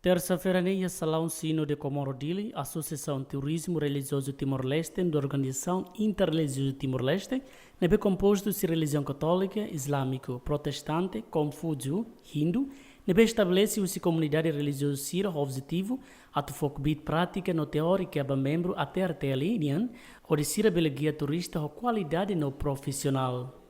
Terça-feira, no Salão Sino de Comoro Dili, Associação Turismo Religioso Timor-Leste, da Organização Interreligiosa Timor-Leste, é composto de religião católica, islâmico, protestante, confúcio, hindu, estabelece uma comunidade religiosa sira objetivo, a focbit prática no teórica é membro até a linha, ou de sira guia turista ou qualidade no profissional.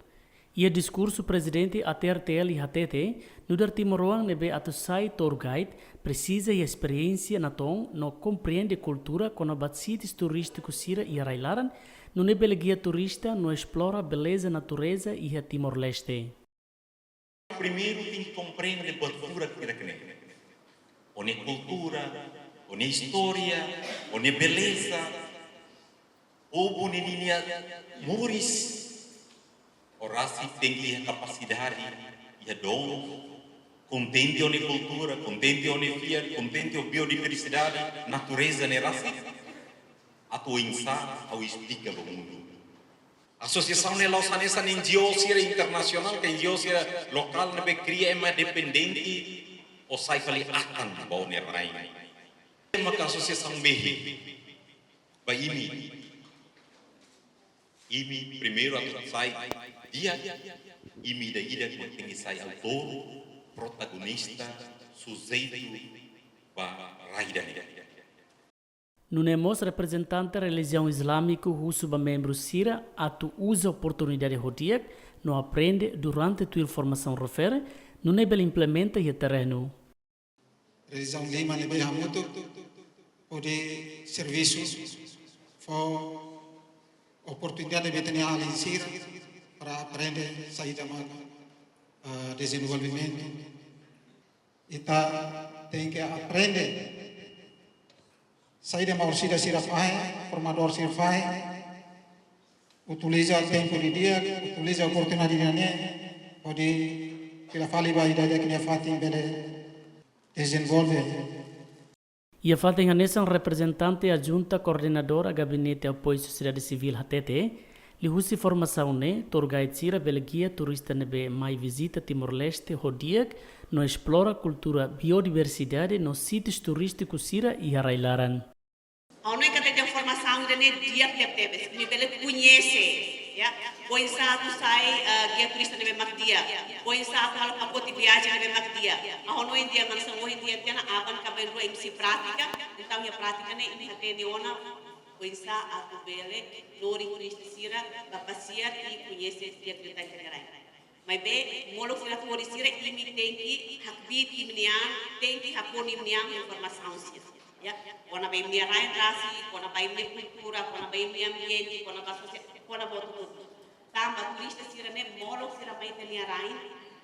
E o discurso presidente ATRTL e HTT, no dar Timoroang nebe atusai tour guide, precisa e experiência na tom, no compreende cultura com a sítios turísticos sira e arailaran, no nebe guia turista, no explora beleza natureza e a Timor-Leste. Primeiro tem que compreender a cultura que tem. Onde cultura, onde história, onde beleza, onde linha muris. Orasi tem que ter capacidade e dom, contente com a cultura, contente com a vida, contente com a biodiversidade, natureza e raça. A tua insa, ao explica o mundo. A associação de Lausanesa nem geosia internacional, que geosia local nebe cria uma dependente ou sai kali akan bau nerai. Maka associação behi, vai imi primeiro a sai dia imi da ida que tem que sair autor, protagonista, sujeito, ba raida. Nunemos representante da religião islâmica russo membro Sira, a tu usa oportunidade rodia, não aprende durante tua formação refere, não é implementa e terreno. Religião lima nebe hamuto, pode serviço, for oportunidade de ter ali Sira para aprender sair da desenvolvimento. E tem que aprender sair da mausida sira fai, formador sira fai, utiliza o tempo de dia, utiliza a oportunidade de né, pode que a fali vai dar que a fatin bele desenvolve. E a falta nessa representante a junta coordenadora gabinete apoio sociedade civil HTT, li husi formação ne torgai sira belgia turista nebe mai visita Timor-Leste hodiak no explora cultura biodiversidade nos sítios turísticos sira e arailaran. A única que tem formação de dia que teve, me pele conhece, ya. Pois tu sai guia turista nebe makdia, pois fala pacote viagem nebe makdia. A ono india nang sanggo india tiana aban kabel ro MC prática, então a prática ne ini hate ni ona, pois tu bele lori turista sira, bapasiar e conhece dia que tá interai. Mas bem, molo sira turista sira imi tem que hakbit imnian, tem que hakoni imnian informação sira. Ya, kona bayi mia rain rasi, kona bayi mia kultura, kona bayi mia ambiente, kona basu, kona botu tudo. Tamba turista sira ne molo sira bayi telia rain,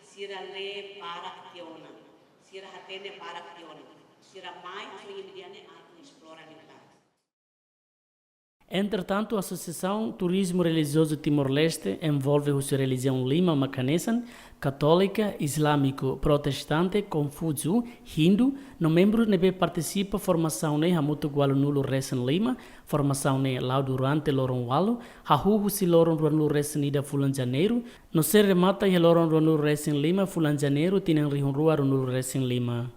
sira le para kiona, sira hatene para kiona, sira mai so imediane atu explora ni lugar. Entretanto, a Associação Turismo Religioso Timor-Leste envolve a religião lima macanesan, católica, islâmico, protestante, confúcio, hindu, no membro nebe participa formação ne hamutu gualunulo resen lima, formação ne lau durante loron walu, hahuhu si loron ruanulu resen ida fulan janeiro, no ser remata e loron ruanulu resen lima fulan janeiro tinen rihun rua ruanulu resen lima.